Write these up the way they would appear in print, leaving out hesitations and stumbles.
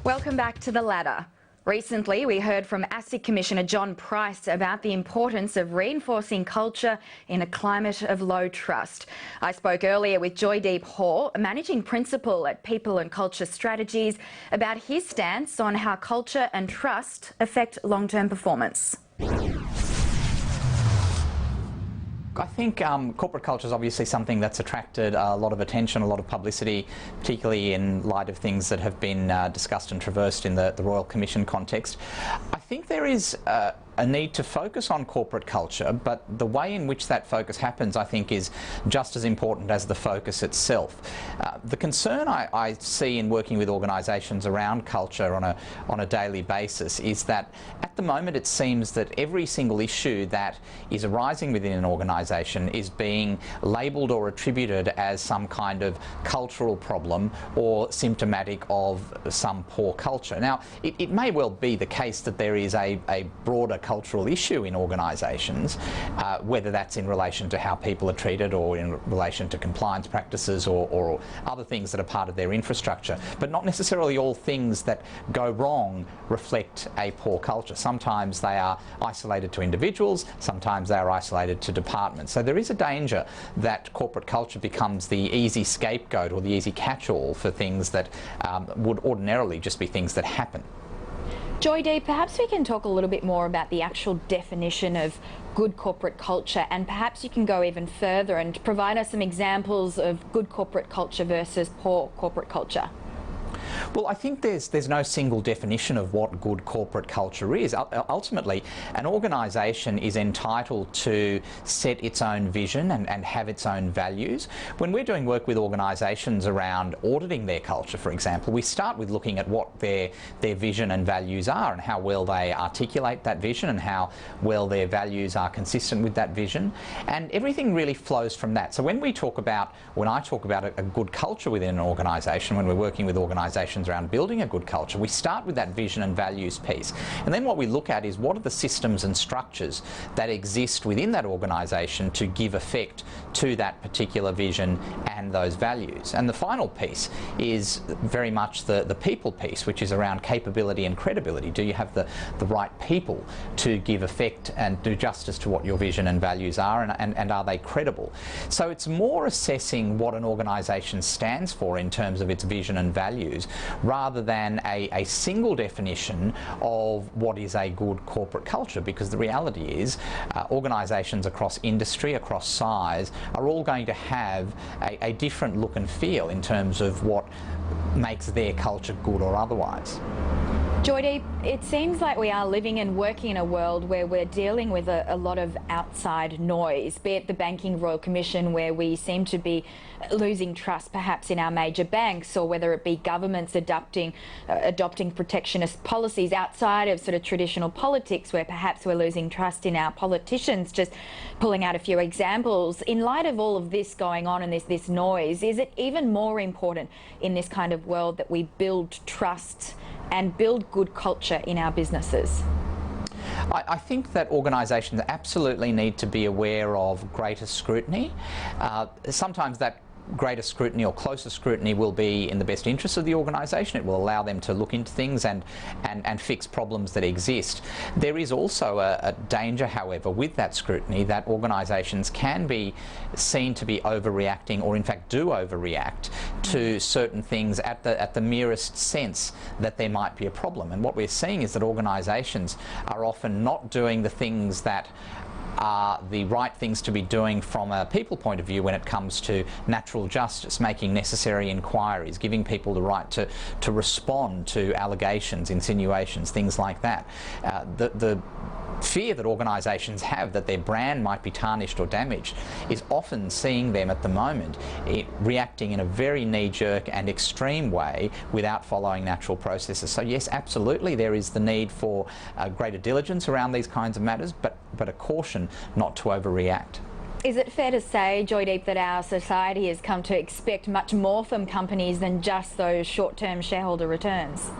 Welcome back to The Ladder. Recently, we heard from ASIC Commissioner John Price about the importance of reinforcing culture in a climate of low trust. I spoke earlier with Joydeep Hoare, Managing Principal at People and Culture Strategies, about his stance on how culture and trust affect long-term performance. I think corporate culture is obviously something that's attracted a lot of attention, a lot of publicity, particularly in light of things that have been discussed and traversed in the Royal Commission context. I think there is a need to focus on corporate culture, but the way in which that focus happens, I think, is just as important as the focus itself. The concern I see in working with organisations around culture on a daily basis is that at the moment it seems that every single issue that is arising within an organisation is being labelled or attributed as some kind of cultural problem or symptomatic of some poor culture. Now, it may well be the case that there is a broader cultural issue in organisations, whether that's in relation to how people are treated or in relation to compliance practices or other things that are part of their infrastructure. But not necessarily all things that go wrong reflect a poor culture. Sometimes they are isolated to individuals, sometimes they are isolated to departments. So there is a danger that corporate culture becomes the easy scapegoat or the easy catch-all for things that would ordinarily just be things that happen. Joydeep, perhaps we can talk a little bit more about the actual definition of good corporate culture, and perhaps you can go even further and provide us some examples of good corporate culture versus poor corporate culture. Well, I think there's no single definition of what good corporate culture is. Ultimately, an organisation is entitled to set its own vision and have its own values. When we're doing work with organisations around auditing their culture, for example, we start with looking at what their vision and values are and how well they articulate that vision and how well their values are consistent with that vision. And everything really flows from that. So when I talk about a good culture within an organisation, when we're working with organisations around building a good culture, we start with that vision and values piece. And then what we look at is what are the systems and structures that exist within that organisation to give effect to that particular vision and those values. And the final piece is very much the people piece, which is around capability and credibility. Do you have the right people to give effect and do justice to what your vision and values are, and are they credible? So it's more assessing what an organisation stands for in terms of its vision and values, rather than a single definition of what is a good corporate culture, because the reality is organisations across industry, across size, are all going to have a different look and feel in terms of what makes their culture good or otherwise. Joydeep, it seems like we are living and working in a world where we're dealing with a lot of outside noise, be it the Banking Royal Commission, where we seem to be losing trust perhaps in our major banks, or whether it be governments adopting protectionist policies outside of sort of traditional politics, where perhaps we're losing trust in our politicians. Just pulling out a few examples. In light of all of this going on and this noise, is it even more important in this kind of world that we build trust and build good culture in our businesses? I think that organisations absolutely need to be aware of greater scrutiny. Sometimes that greater scrutiny or closer scrutiny will be in the best interest of the organisation. It will allow them to look into things and fix problems that exist. There is also a danger, however, with that scrutiny, that organisations can be seen to be overreacting, or in fact do overreact to certain things at the merest sense that there might be a problem. And what we're seeing is that organisations are often not doing the things that are the right things to be doing from a people point of view when it comes to natural justice, making necessary inquiries, giving people the right to respond to allegations, insinuations, things like that. The fear that organisations have that their brand might be tarnished or damaged is often seeing them at the moment reacting in a very knee-jerk and extreme way without following natural processes. So yes, absolutely there is the need for greater diligence around these kinds of matters, but a caution not to overreact. Is it fair to say, Joydeep, that our society has come to expect much more from companies than just those short-term shareholder returns?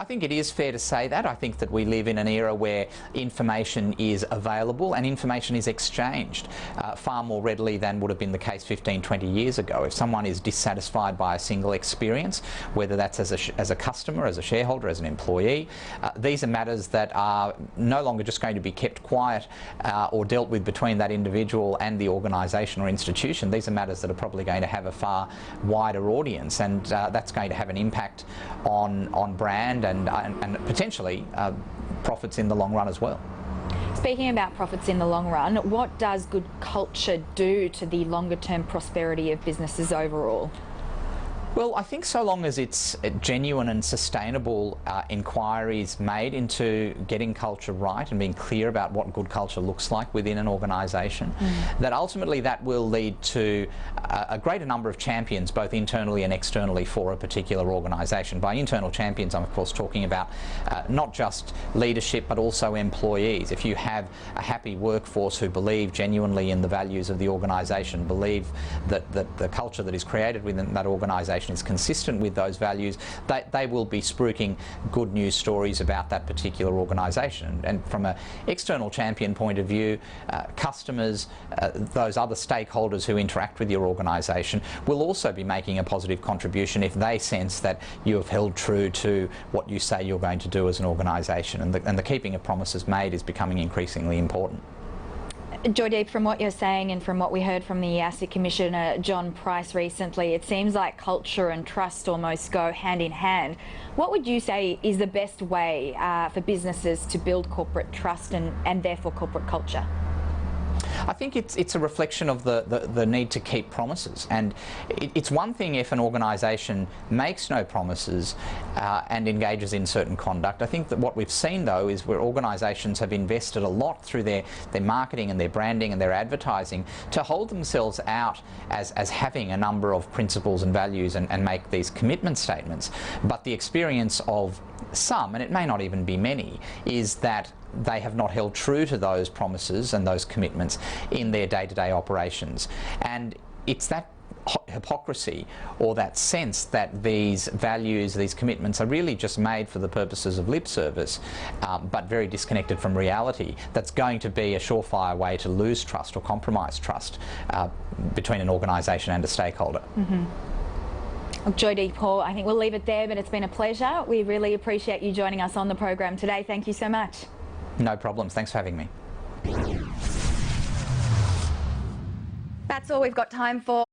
I think it is fair to say that. I think that we live in an era where information is available and information is exchanged far more readily than would have been the case 15, 20 years ago. If someone is dissatisfied by a single experience, whether that's as a customer, as a shareholder, as an employee, these are matters that are no longer just going to be kept quiet or dealt with between that individual and the organisation or institution. These are matters that are probably going to have a far wider audience, and that's going to have an impact on brand and potentially profits in the long run as well. Speaking about profits in the long run, what does good culture do to the longer term prosperity of businesses overall? Well, I think so long as it's genuine and sustainable inquiries made into getting culture right and being clear about what good culture looks like within an organisation, that ultimately that will lead to a greater number of champions, both internally and externally, for a particular organisation. By internal champions, I'm of course talking about not just leadership but also employees. If you have a happy workforce who believe genuinely in the values of the organisation, believe that the culture that is created within that organisation is consistent with those values, they will be spruiking good news stories about that particular organisation. And from an external champion point of view, customers, those other stakeholders who interact with your organisation will also be making a positive contribution if they sense that you have held true to what you say you're going to do as an organisation. And the keeping of promises made is becoming increasingly important. Joydeep, from what you're saying and from what we heard from the ASIC Commissioner John Price recently, it seems like culture and trust almost go hand in hand. What would you say is the best way for businesses to build corporate trust and therefore corporate culture? I think it's a reflection of the need to keep promises, and it's one thing if an organisation makes no promises and engages in certain conduct. I think that what we've seen though is where organisations have invested a lot through their marketing and their branding and their advertising to hold themselves out as having a number of principles and values and make these commitment statements. But the experience of some, and it may not even be many, is that they have not held true to those promises and those commitments in their day-to-day operations. And it's that hypocrisy or that sense that these values, these commitments are really just made for the purposes of lip service, but very disconnected from reality, that's going to be a surefire way to lose trust or compromise trust between an organisation and a stakeholder. Joydeep Hall, I think we'll leave it there, but it's been a pleasure. We really appreciate you joining us on the program today. Thank you so much. No problems. Thanks for having me. That's all we've got time for.